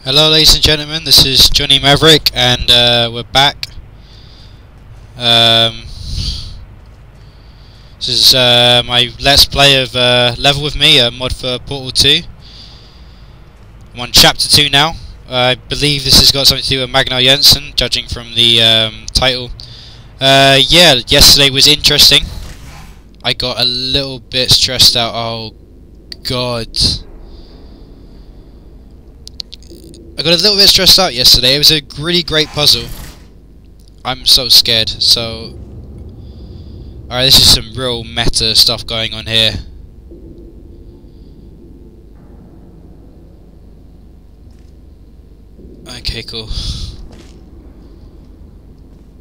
Hello ladies and gentlemen, this is JohnnyMaverik and we're back. This is my Let's Play of Level With Me, a mod for Portal 2. I'm on Chapter 2 now. I believe this has got something to do with Magnar Jensen, judging from the title. Yeah, yesterday was interesting. I got a little bit stressed out. Oh god. I got a little bit stressed out yesterday. It was a really great puzzle. I'm so scared. So, alright, this is some real meta stuff going on here. Okay, cool.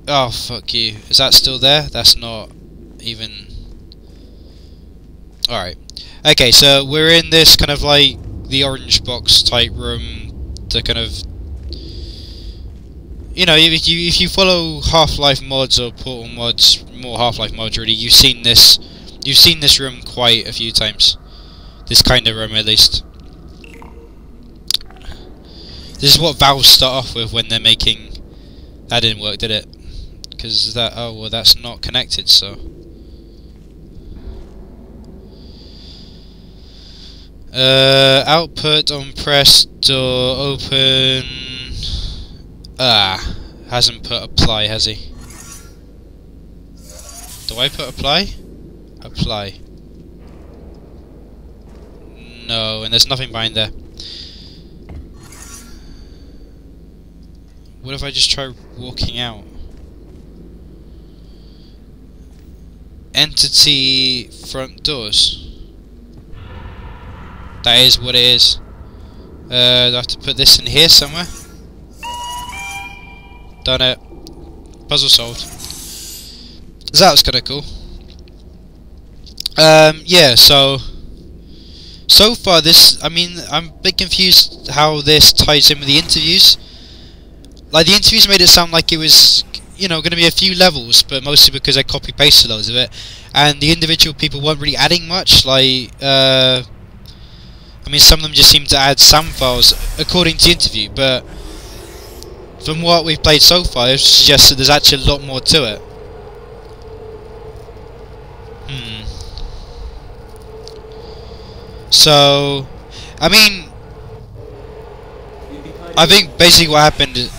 Oh, fuck you. Is that still there? That's not even... Alright. Okay, so we're in this kind of like the orange box type room. To kind of, you know, if you follow Half-Life mods or Portal mods, more Half-Life mods really, you've seen this room quite a few times. This kind of room, at least. This is what Valve start off with when they're making. That didn't work, did it? Because that, oh well, that's not connected, so. Output on press door open. Hasn't put apply, has he? Do I put apply? Apply. No, and there's nothing behind there. What if I just try walking out? Entity front doors. That is what it is. Do I have to put this in here somewhere? Done it. Puzzle solved. So that was kind of cool. Yeah, so far this, I mean, I'm a bit confused how this ties in with the interviews. Like, the interviews made it sound like it was, you know, going to be a few levels, but mostly because I copy-pasted loads of it. And the individual people weren't really adding much, like, I mean, some of them just seem to add SAM files according to the interview, but from what we've played so far, it suggests that there's actually a lot more to it. So, I mean, I think basically what happened is...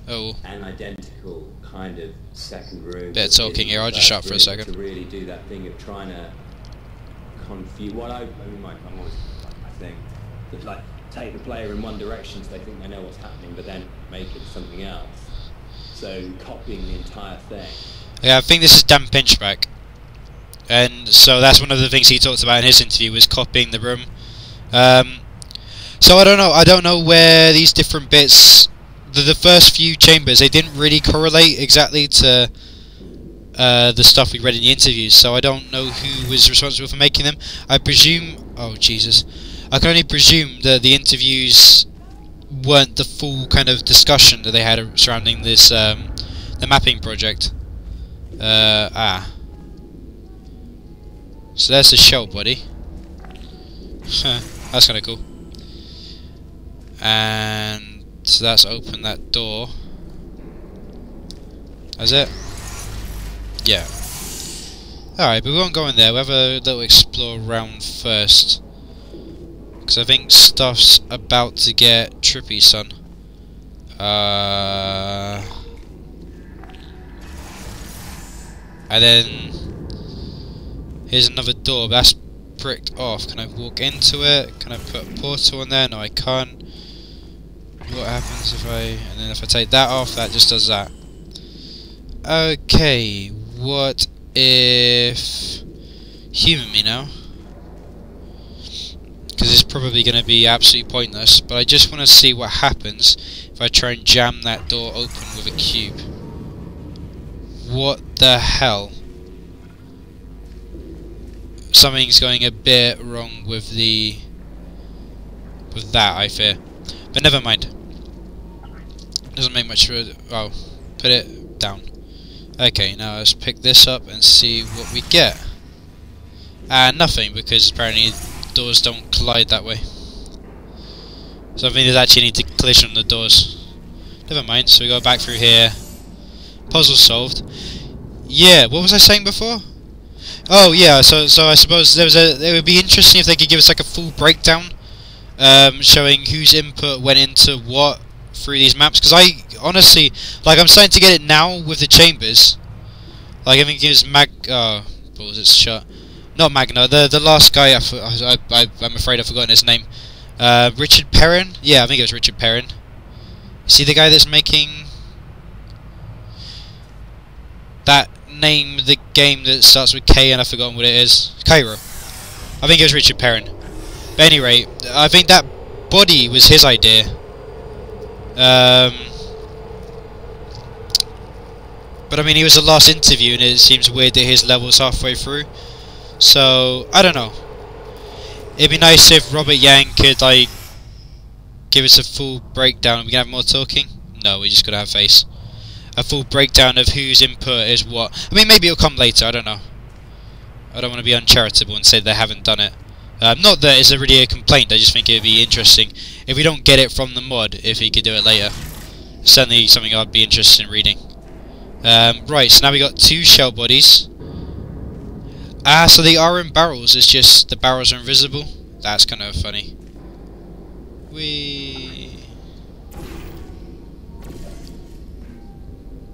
Oh. An identical kind of second room. Bit of talking here, I'll just shut up for a second. To really do that thing of trying to confuse... Well, I mean, Mike, I'm always... I think that, like, take the player in one direction so they think they know what's happening, but then make it something else. So copying the entire thing. Yeah, I think this is Dan Pinchback, and so that's one of the things he talked about in his interview, was copying the room. So I don't know where these different bits, the first few chambers, they didn't really correlate exactly to the stuff we read in the interviews, so I don't know who was responsible for making them. I presume... Oh, Jesus. I can only presume that the interviews weren't the full kind of discussion that they had surrounding this, the mapping project. So there's the shell body. That's kind of cool. And so that's opened that door. That's it? Yeah. Alright, but we won't go in there. We'll have a little explore around first. Because I think stuff's about to get trippy, son. And then here's another door, but that's bricked off. Can I walk into it? Can I put a portal in there? No, I can't. What happens if I... And then if I take that off, that just does that. Okay, what if... Human me now? Because it's probably going to be absolutely pointless, but I just want to see what happens if I try and jam that door open with a cube. What the hell? Something's going a bit wrong with that, I fear. But never mind. Doesn't make much of a... Oh, put it down. Okay, now let's pick this up and see what we get. Nothing, because apparently doors don't collide that way. So I think there's actually need to collision on the doors. Never mind, so we go back through here. Puzzle solved. Yeah, what was I saying before? Oh yeah, so I suppose it would be interesting if they could give us like a full breakdown, showing whose input went into what through these maps. Because I honestly, like, I'm starting to get it now with the chambers. Like, I think it was what was it? Shut. Not Magna. The last guy. I'm afraid I've forgotten his name. Richard Perrin. Yeah, I think it was Richard Perrin. See the guy that's making that name, the game that starts with K, and I've forgotten what it is. Cairo. I think it was Richard Perrin. But at any rate, I think that body was his idea. But I mean, he was the last interview, and it seems weird that his level's halfway through. So I don't know. It'd be nice if Robert Yang could like give us a full breakdown. Are we gonna have more talking? No, we just gotta have face. A full breakdown of whose input is what. I mean, maybe it'll come later. I don't know. I don't want to be uncharitable and say they haven't done it. Not that it's really a complaint. I just think it'd be interesting if we don't get it from the mod. If he could do it later, certainly something I'd be interested in reading. Right, so now we got 2 shell bodies. So they are in barrels. It's just the barrels are invisible. That's kind of funny.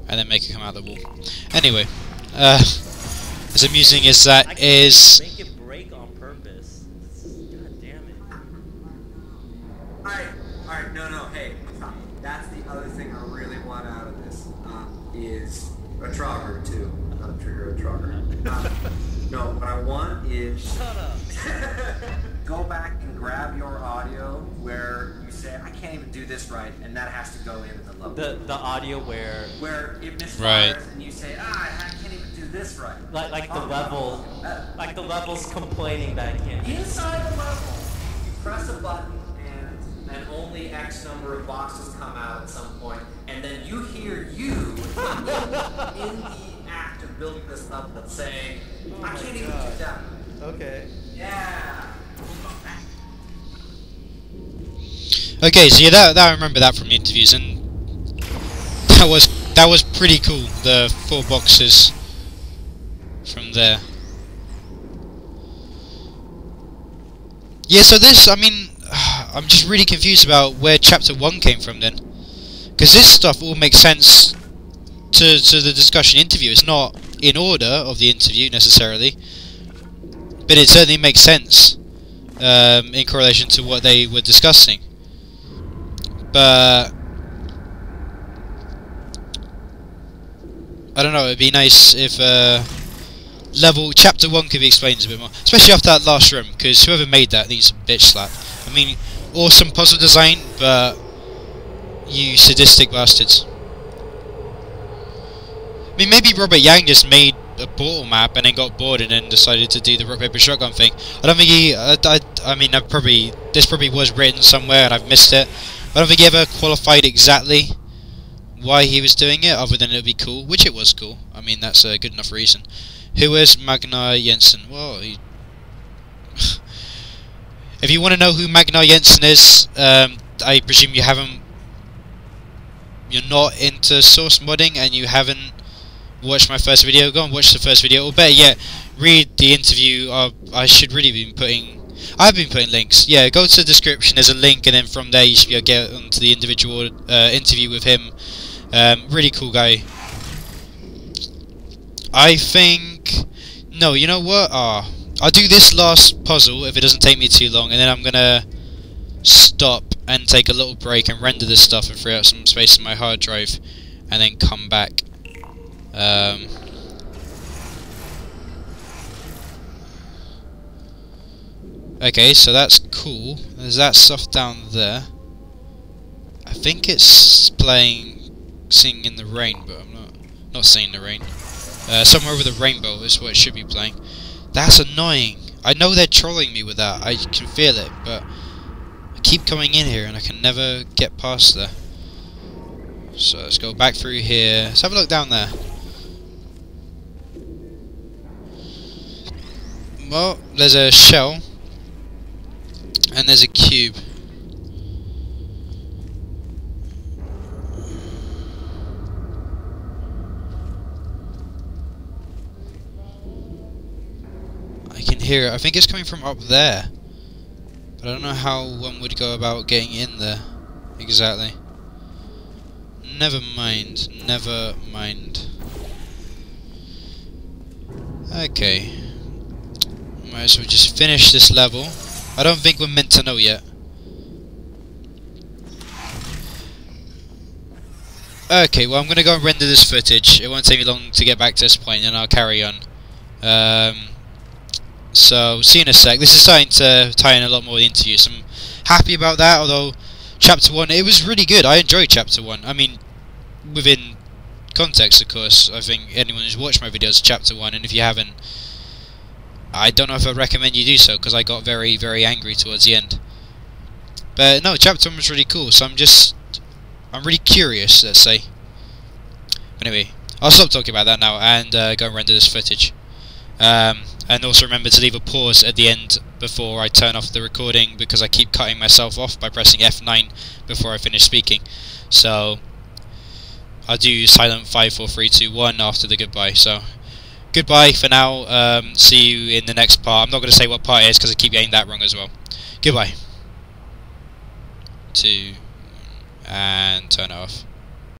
And then make it come out of the wall. Anyway, as amusing as that is. Make it break on purpose. God damn it. Alright, no, hey, stop. That's the other thing I really want out of this, is a trogger too. Not a trigger, a trogger. No, what I want is... Shut up. Go back and grab your audio where you say, I can't even do this right, and that has to go into the level. The audio where it misfires, right. And you say, I can't even do this right. like the level, like the level's complaining that it can't. Inside the level, you press a button and only X number of boxes come out at some point, and then you hear you in the act of building this level saying, I can't even do that. Okay. Yeah. Okay, so yeah, that I remember that from the interviews, and that was pretty cool. The 4 boxes from there. Yeah, so this, I mean, I'm just really confused about where Chapter 1 came from then, because this stuff all makes sense to the discussion interview. It's not in order of the interview necessarily, but it certainly makes sense in correlation to what they were discussing. But I don't know, it'd be nice if Chapter 1 could be explained a bit more, especially after that last room, because whoever made that needs a bitch slap. I mean, awesome puzzle design, but you sadistic bastards. I mean, maybe Robert Yang just made a portal map and then got bored and then decided to do the rock paper shotgun thing. I don't think he. I mean, this probably was written somewhere and I've missed it. I don't think he ever qualified exactly why he was doing it, other than it would be cool, which it was cool. I mean, that's a good enough reason. Who is Magna Jensen? Well, if you want to know who Magna Jensen is, I presume you haven't. You're not into source modding and you haven't watched my first video. Go and watch the first video, or better yet, read the interview. I should really be putting. I've been putting links. Yeah, go to the description. There's a link, and then from there you should be able to get onto the individual interview with him. Really cool guy. I think. No, you know what? I'll do this last puzzle if it doesn't take me too long, and then I'm gonna stop and take a little break and render this stuff and free up some space in my hard drive, and then come back. Okay, so that's cool. There's that stuff down there. I think it's singing in the rain, but I'm not singing the rain. Somewhere over the rainbow is what it should be playing. That's annoying. I know they're trolling me with that. I can feel it, but I keep coming in here and I can never get past there. So let's go back through here. Let's have a look down there. Well, there's a shell and there's a cube. hear it. I think it's coming from up there. But I don't know how one would go about getting in there exactly. Never mind. Never mind. Okay. Might as well just finish this level. I don't think we're meant to know yet. Okay, well I'm going to go and render this footage. It won't take me long to get back to this point and I'll carry on. So, see you in a sec. This is starting to tie in a lot more with the interviews. I'm happy about that, although Chapter 1, it was really good. I enjoyed Chapter 1. I mean, within context, of course. I think anyone who's watched my videos, Chapter 1, and if you haven't, I don't know if I'd recommend you do so, because I got very, very angry towards the end. But no, Chapter 1 was really cool, so I'm really curious, let's say. But anyway, I'll stop talking about that now, and go and render this footage. And also remember to leave a pause at the end before I turn off the recording, because I keep cutting myself off by pressing F9 before I finish speaking. So I'll do silent 5, 4, 3, 2, 1 after the goodbye. So goodbye for now. See you in the next part. I'm not going to say what part it is because I keep getting that wrong as well. Goodbye. 2, and turn it off.